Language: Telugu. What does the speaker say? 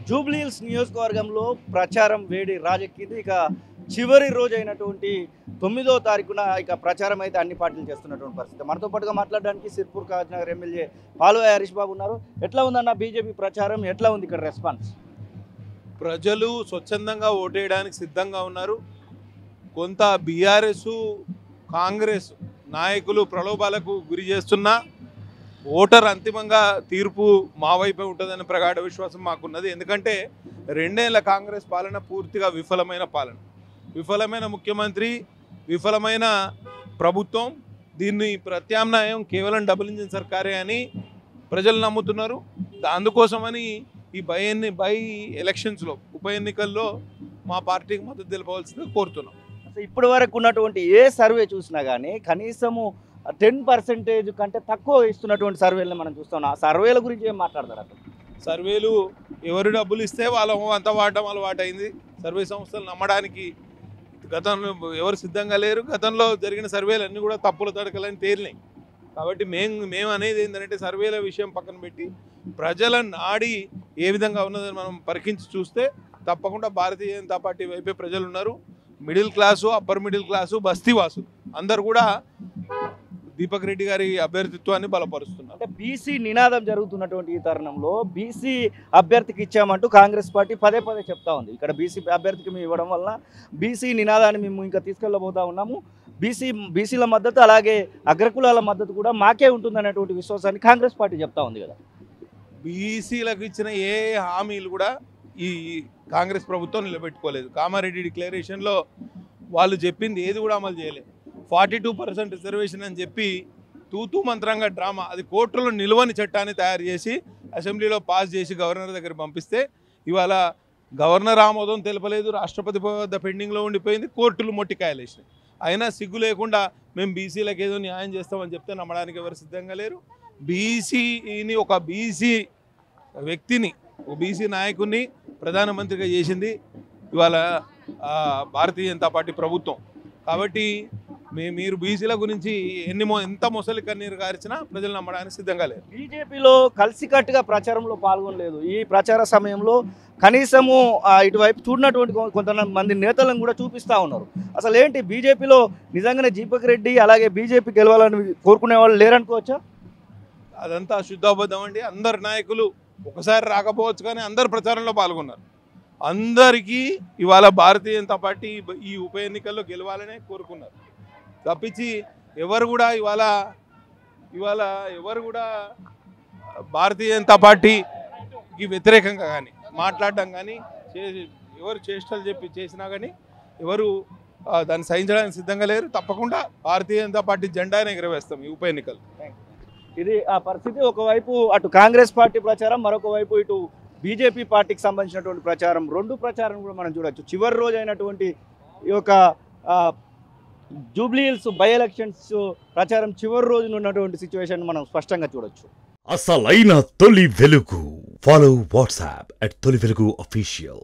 జూబ్లీహిల్స్ నియోజకవర్గంలో ప్రచారం వేడి రాజెక్కింది. ఇక చివరి రోజు అయినటువంటి 9వ తారీఖున ఇక ప్రచారం అయితే అన్ని పార్టీలు చేస్తున్నటువంటి పరిస్థితి. మనతో పాటుగా మాట్లాడడానికి సిర్పూర్ కాజ్నగర్ ఎమ్మెల్యే పాల్వాయి హరీష్ బాబు ఉన్నారు. ఎట్లా ఉందన్న బీజేపీ ప్రచారం, ఎట్లా ఉంది ఇక్కడ రెస్పాన్స్? ప్రజలు స్వచ్ఛందంగా ఓటేయడానికి సిద్ధంగా ఉన్నారు. కొంత బీఆర్ఎస్ కాంగ్రెస్ నాయకులు ప్రలోభాలకు గురి చేస్తున్నా ఓటర్ అంతిమంగా తీర్పు మా వైపే ఉంటుందనే ప్రగాఢ విశ్వాసం మాకున్నది. ఎందుకంటే 2 ఏళ్ల కాంగ్రెస్ పాలన పూర్తిగా విఫలమైన పాలన, విఫలమైన ముఖ్యమంత్రి, విఫలమైన ప్రభుత్వం. దీన్ని ప్రత్యామ్నాయం కేవలం డబుల్ ఇంజిన్ సర్కారే అని ప్రజలు నమ్ముతున్నారు. అందుకోసమని ఈ బై ఎలక్షన్స్లో ఉప ఎన్నికల్లో మా పార్టీకి మద్దతు తెలపవలసింది కోరుతున్నాం. ఇప్పటి వరకు ఉన్నటువంటి ఏ సర్వే చూసినా కానీ కనీసము 10% కంటే తక్కువ ఇస్తున్నటువంటి సర్వేలను మనం చూస్తాం. ఆ సర్వేల గురించి ఏం మాట్లాడతారు అక్కడ? సర్వేలు ఎవరు డబ్బులు ఇస్తే వాళ్ళ అంత వాడడం అలవాటైంది. సర్వే సంస్థలు నమ్మడానికి గతంలో ఎవరు సిద్ధంగా లేరు. గతంలో జరిగిన సర్వేలు అన్నీ కూడా తప్పుల తడకలని తేలినాయి. కాబట్టి మేము అనేది ఏంటంటే సర్వేల విషయం పక్కన పెట్టి ప్రజల నాడి ఏ విధంగా ఉన్నదని మనం పరికించి చూస్తే తప్పకుండా భారతీయ జనతా పార్టీ వైపే ప్రజలు ఉన్నారు. Middle class, upper middle class, బస్తీవాసు అందరు కూడా దీపక్ రెడ్డి గారి అభ్యర్థిత్వాన్ని బలపరుస్తున్నారు. అంటే బీసీ నినాదం జరుగుతున్నటువంటి ఈ తరుణంలో బీసీ అభ్యర్థికి ఇచ్చామంటూ కాంగ్రెస్ పార్టీ పదే చెప్తా ఉంది. ఇక్కడ బీసీ అభ్యర్థికి మేము ఇవ్వడం వల్ల బీసీ నినాదాన్ని మేము ఇంకా తీసుకెళ్ళబోతా ఉన్నాము. బీసీల మద్దతు అలాగే అగ్రకులాల మద్దతు కూడా మాకే ఉంటుందనేటువంటి విశ్వాసాన్ని కాంగ్రెస్ పార్టీ చెప్తా ఉంది కదా. బీసీలకు ఇచ్చిన ఏ హామీలు కూడా ఈ కాంగ్రెస్ ప్రభుత్వం నిలబెట్టుకోలేదు. కామారెడ్డి డిక్లరేషన్లో వాళ్ళు చెప్పింది ఏది కూడా అమలు చేయలేదు. 42% రిజర్వేషన్ అని చెప్పి తూతూ మంత్రంగా డ్రామా, అది కోర్టులో నిలువని చట్టాన్ని తయారు చేసి అసెంబ్లీలో పాస్ చేసి గవర్నర్ దగ్గర పంపిస్తే ఇవాళ గవర్నర్ ఆమోదం తెలపలేదు, రాష్ట్రపతి వద్ద పెండింగ్లో ఉండిపోయింది, కోర్టులు మొట్టికాయలు వేసినాయి. అయినా సిగ్గు లేకుండా మేము బీసీలకు ఏదో న్యాయం చేస్తామని చెప్తే నమ్మడానికి ఎవరు సిద్ధంగా లేరు. బీసీని ఒక బీసీ వ్యక్తిని, ఒక బీసీ నాయకుడిని ప్రధానమంత్రిగా చేసింది ఇవాళ భారతీయ జనతా పార్టీ ప్రభుత్వం. కాబట్టి మీరు బీసీల గురించి ఎంత మొసలి కన్నీరు గారిచినా ప్రజలు నమ్మడానికి సిద్ధంగా లేదు. బీజేపీలో కలిసికట్టుగా ప్రచారంలో పాల్గొనలేదు. ఈ ప్రచార సమయంలో కనీసము ఇటువైపు చూడనటువంటి కొంతమంది నేతలను కూడా చూపిస్తూ ఉన్నారు. అసలు ఏంటి బీజేపీలో నిజంగానే దీపక్ రెడ్డి అలాగే బీజేపీ గెలవాలని కోరుకునే వాళ్ళు లేరనుకోవచ్చా? అదంతా శుద్ధాబద్ధం అండి. అందరు నాయకులు ఒకసారి రాకపోవచ్చు కానీ అందరు ప్రచారంలో పాల్గొన్నారు. అందరికీ ఇవాళ భారతీయ జనతా పార్టీ ఈ ఉప ఎన్నికల్లో గెలవాలనే కోరుకున్నారు తప్పించి ఎవరు కూడా ఇవాళ ఎవరు కూడా భారతీయ జనతా పార్టీకి వ్యతిరేకంగా కానీ మాట్లాడడం కానీ ఎవరు చేష్టలు చేసినా కానీ ఎవరు దాన్ని సహించడానికి సిద్ధంగా లేరు. తప్పకుండా భారతీయ జనతా పార్టీ జెండానే ఎగరవేస్తాం ఈ ఉప ఎన్నికలు. ఇది ఆ పరిస్థితి. ఒకవైపు అటు కాంగ్రెస్ పార్టీ ప్రచారం, మరొక వైపు ఇటు బీజేపీ పార్టీకి సంబంధించినటువంటి ప్రచారం, రెండు ప్రచారం కూడా మనం చూడొచ్చు. చివరి రోజు అయినటువంటి ఈ యొక్క జూబ్లీహిల్స్ బై ఎలక్షన్స్ ప్రచారం చివరి రోజున ఉన్నటువంటి సిచ్యువేషన్ మనం స్పష్టంగా చూడొచ్చు. అసలైన తొలి వెలుగు. ఫాలో వాట్సాప్ @తొలి వెలుగు అఫీషియల్.